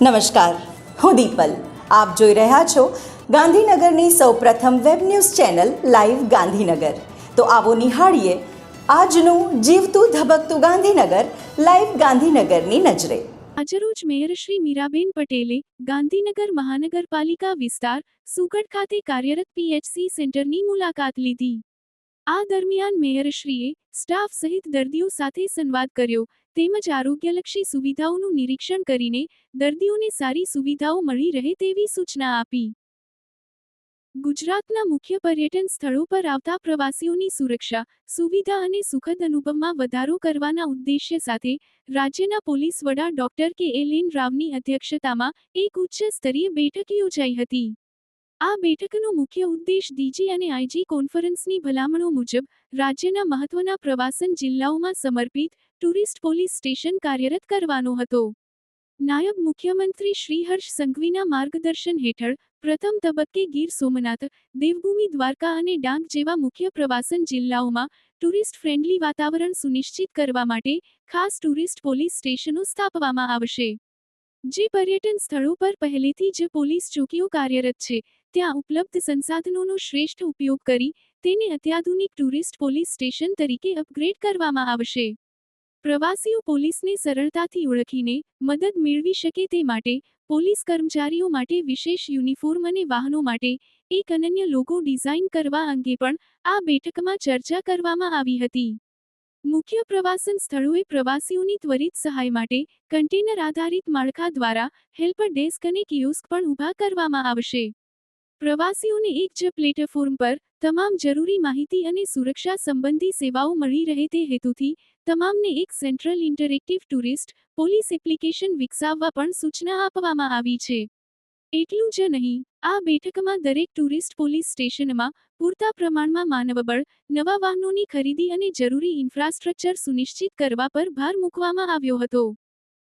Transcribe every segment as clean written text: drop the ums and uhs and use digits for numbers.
નમસ્કાર, હું દીપલ. આપ જોઈ રહ્યા છો ગાંધીનગરની સૌપ્રથમ web news channel live Gandhinagar. તો આવો નિહાળીએ આજનું જીવતું ધબકતું ગાંધીનગર લાઈવ ગાંધીનગરની નજરે. આજરોજ મેયર શ્રી મીરાબેન પટેલે ગાંધીનગર મહાનગરપાલિકા વિસ્તાર સુગડ ખાતે કાર્યરત પીએચસી સેન્ટરની મુલાકાત લીધી. આ દરમિયાન મેયરશ્રીએ સ્ટાફ સહિત દર્દીઓ સાથે સંવાદ કર્યો તેમજ આરોગ્યલક્ષી સુવિધાઓનું નિરીક્ષણ કરીને દર્દીઓને સારી સુવિધાઓ મળી રહે તેવી સૂચના આપી. ગુજરાતના મુખ્ય પર્યટન સ્થળો પર આવતા પ્રવાસીઓની સુરક્ષા, સુવિધા અને સુખદ અનુભવમાં વધારો કરવાના ઉદ્દેશ્ય સાથે રાજ્યના પોલીસ વડા ડોક્ટર કે.એલ.એન. રાવની અધ્યક્ષતામાં એક ઉચ્ચ સ્તરીય બેઠક યોજાઈ હતી. આ બેઠકનો મુખ્ય ઉદ્દેશ ડીજી અને આઈજી કોન્ફરન્સની ભલામણો મુજબ રાજ્યના મહત્વના પ્રવાસન જિલ્લાઓમાં સમર્પિત ટુરિસ્ટ પોલીસ સ્ટેશન કાર્યરત કરવાનો હતો. નાયબ મુખ્યમંત્રી શ્રી હર્ષ સંઘવીના માર્ગદર્શન હેઠળ પ્રથમ તબક્કે ગીર સોમનાથ, દેવભૂમિ દ્વારકા અને ડાંગ જેવા મુખ્ય પ્રવાસન જિલ્લાઓમાં ટુરિસ્ટ ફ્રેન્ડલી વાતાવરણ સુનિશ્ચિત કરવા માટે ખાસ ટુરિસ્ટ પોલીસ સ્ટેશનો સ્થાપવામાં આવશે. જે પર્યટન સ્થળો પર પહેલેથી જ પોલીસ ચોકીઓ કાર્યરત છે ત્યાં ઉપલબ્ધ સંસાધનોનો શ્રેષ્ઠ ઉપયોગ કરી તેને અત્યાધુનિક ટુરિસ્ટ પોલીસ સ્ટેશન તરીકે અપગ્રેડ કરવામાં આવશે. પ્રવાસીઓ પોલીસને સરળતાથી ઓળખીને મદદ મેળવી શકે તે માટે પોલીસ કર્મચારીઓ માટે વિશેષ યુનિફોર્મ અને વાહનો માટે એક અનન્ય લોગો ડિઝાઇન કરવા અંગે પણ આ બેઠકમાં ચર્ચા કરવામાં આવી હતી. મુખ્ય પ્રવાસન સ્થળોએ પ્રવાસીઓની ત્વરિત સહાય માટે કન્ટેનર આધારિત માળખા દ્વારા હેલ્પ ડેસ્ક અને કિયોસ્ક પણ ઊભા કરવામાં આવશે. પ્રવાસીઓને એક જ પ્લેટફોર્મ પર તમામ જરૂરી માહિતી અને સુરક્ષા સંબંધી સેવાઓ મળી રહે તે હેતુથી તમામને એક central interactive tourist police application વિકસાવવા પણ સૂચના આપવામાં આવી છે. એટલું જ નહીં, આ બેઠકમાં દરેક ટુરિસ્ટ પોલીસ સ્ટેશનમાં પૂરતા પ્રમાણમાં માનવબળ, નવા વાહનોની ખરીદી અને જરૂરી ઇન્ફ્રાસ્ટ્રક્ચર સુનિશ્ચિત કરવા પર ભાર મૂકવામાં આવ્યો હતો.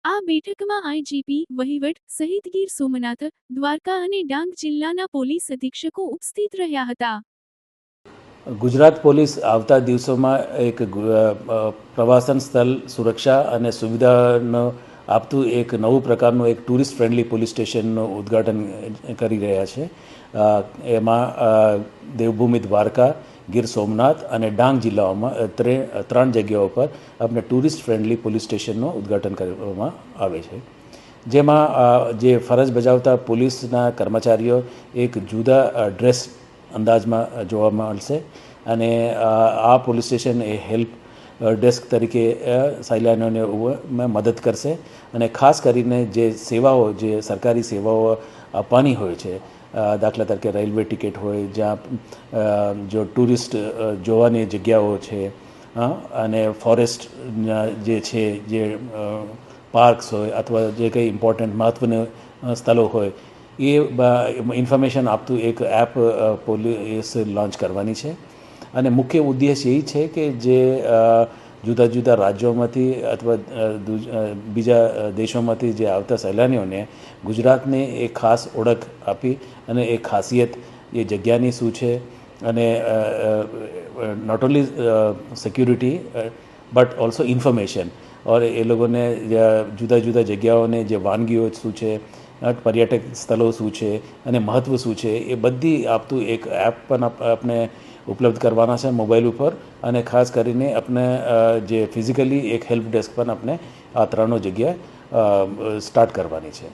આ બેઠકમાં આઈજીપી, વહીવટ સહિત ગીર સોમનાથ, દ્વારકા અને ડાંગ જિલ્લાના પોલીસ અધિક્ષકો ઉપસ્થિત રહ્યા હતા. ગુજરાત પોલીસ આવતા દિવસોમાં એક પ્રવાસન સ્થળ સુરક્ષા અને સુવિધાનો આપતું એક નવું પ્રકારનું એક ટુરિસ્ટ ફ્રેન્ડલી પોલીસ સ્ટેશનનું ઉદ્ઘાટન કરી રહ્યા છે. એમાં દેવભૂમિ દ્વારકા, ગીર સોમનાથ અને ડાંગ જિલ્લાઓમાં ત્રણ જગ્યાઓ પર આપણે ટુરિસ્ટ ફ્રેન્ડલી પોલીસ સ્ટેશનનું ઉદ્ઘાટન કરવામાં આવે છે. જેમાં જે ફરજ બજાવતા પોલીસના કર્મચારીઓ એક જુદા ડ્રેસ અંદાજમાં જોવા મળશે અને આ પોલીસ સ્ટેશન એ હેલ્પ ડેસ્ક તરીકે સહેલાણીઓને મદદ કરશે અને ખાસ કરીને જે સેવાઓ જે સરકારી સેવાઓ આપવાની હોય છે, દાખલા તરીકે રેલવે ટિકિટ હોય, જ્યાં જો ટુરિસ્ટ જોવાની જગ્યાઓ છે અને ફોરેસ્ટ જે છે, જે પાર્ક્સ હોય અથવા જે કંઈ ઇમ્પોર્ટન્ટ મહત્ત્વના સ્થળો હોય એ ઇન્ફોર્મેશન આપતું એક એપ પોલીસ લોન્ચ કરવાની છે. અને મુખ્ય ઉદ્દેશ એ છે કે જે જુદા જુદા રાજ્યોમાંથી અથવા બીજા દેશોમાંથી જે આવતા સહેલાણીઓને ગુજરાતને એક ખાસ ઓળખ આપી અને એ ખાસિયત એ જગ્યાની શું છે અને not only security but also information or એ લોકોને જુદા જુદા જગ્યાઓને જે વાનગીઓ શું છે, પર્યટક સ્થળો શું છે અને મહત્ત્વ શું છે એ બધી આપતું એક એપ પણ આપણે ઉપલબ્ધ કરવાના છે મોબાઈલ ઉપર. અને ખાસ કરીને આપણે જે ફિઝિકલી એક હેલ્પ ડેસ્ક પણ આપણે આ ત્રણો જગ્યાએ સ્ટાર્ટ કરવાની છે.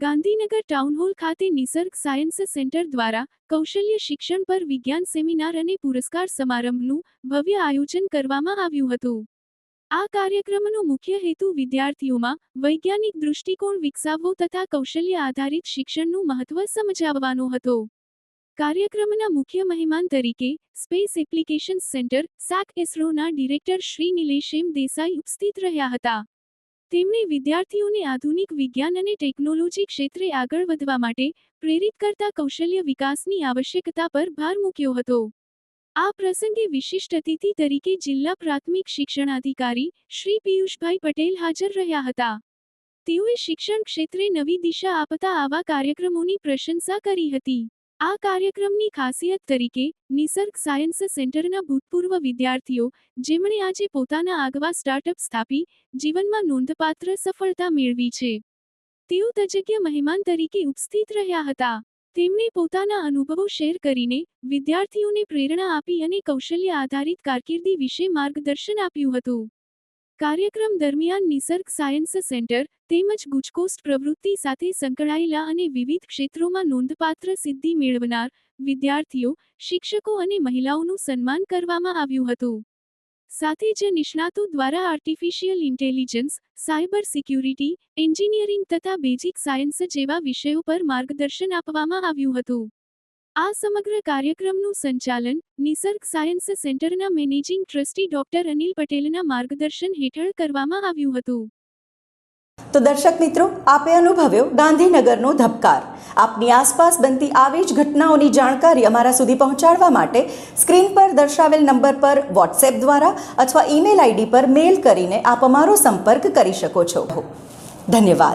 ગાંધીનગર ટાઉન હોલ ખાતે નિસર્ગ સાયન્સ સેન્ટર દ્વારા કૌશલ્ય શિક્ષણ પર વિજ્ઞાન સેમિનાર અને પુરસ્કાર સમારંભનું ભવ્ય આયોજન કરવામાં આવ્યું હતું. આ કાર્યક્રમનો મુખ્ય હેતુ વિદ્યાર્થીઓમાં વૈજ્ઞાનિક દૃષ્ટિકોણ વિકસાવવો તથા કૌશલ્ય આધારિત શિક્ષણનું મહત્વ સમજાવવાનો હતો. કાર્યક્રમના મુખ્ય મહેમાન તરીકે સ્પેસ એપ્લિકેશન્સ સેન્ટર SAC ઇસરોના ડિરેક્ટર શ્રી નિલેશ એમ. દેસાઈ ઉપસ્થિત રહ્યા હતા. તેમણે વિદ્યાર્થીઓને આધુનિક વિજ્ઞાન અને ટેકનોલોજી ક્ષેત્રે આગળ વધવા માટે પ્રેરિત કરતા કૌશલ્ય વિકાસની આવશ્યકતા પર ભાર મૂક્યો હતો. આ પ્રસંગે વિશિષ્ટ અતિથિ તરીકે જિલ્લા પ્રાથમિક શિક્ષણાધિકારી શ્રી પિયુષભાઈ પટેલ હાજર રહ્યા હતા. તેઓએ શિક્ષણ ક્ષેત્રે નવી દિશા આપતા આવા કાર્યક્રમોની પ્રશંસા કરી હતી. આ કાર્યક્રમની ખાસિયત તરીકે નિસર્ગ સાયન્સ સેન્ટરના ભૂતપૂર્વ વિદ્યાર્થીઓ જેમણે આજે પોતાના આગવા સ્ટાર્ટઅપ સ્થાપી જીવનમાં નોંધપાત્ર સફળતા મેળવી છે તેઓ તજજ્ઞ મહેમાન તરીકે ઉપસ્થિત રહ્યા હતા. તેમણે પોતાના અનુભવો શેર કરીને વિદ્યાર્થીઓને પ્રેરણા આપી અને કૌશલ્ય આધારિત કારકિર્દી વિશે માર્ગદર્શન આપ્યું હતું. કાર્યક્રમ દરમિયાન નિસર્ગ સાયન્સ સેન્ટર તેમજ ગુજકોસ્ટ પ્રવૃત્તિ સાથે સંકળાયેલા અને વિવિધ ક્ષેત્રોમાં નોંધપાત્ર સિદ્ધિ મેળવનાર વિદ્યાર્થીઓ, શિક્ષકો અને મહિલાઓનું સન્માન કરવામાં આવ્યું હતું. સાથે જ નિષ્ણાતો દ્વારા artificial intelligence, cyber security, engineering તથા બેઝિક સાયન્સ જેવા વિષયો પર માર્ગદર્શન આપવામાં આવ્યું હતું. આ સમગ્ર કાર્યક્રમનું સંચાલન નિસર્ગ સાયન્સ સેન્ટરના મેનેજિંગ ટ્રસ્ટી ડોક્ટર અનિલ પટેલના માર્ગદર્શન હેઠળ કરવામાં આવ્યું હતું. તો દર્શક મિત્રો, આપે અનુભવ્યો ગાંધીનગરનો ધબકાર. આપની આસપાસ બનતી આવી જ ઘટનાઓની જાણકારી અમારા સુધી પહોંચાડવા માટે સ્ક્રીન પર દર્શાવેલ નંબર પર વોટ્સએપ દ્વારા અથવા ઈમેલ આઈડી પર મેલ કરીને આપ અમારો સંપર્ક કરી શકો છો. ધન્યવાદ.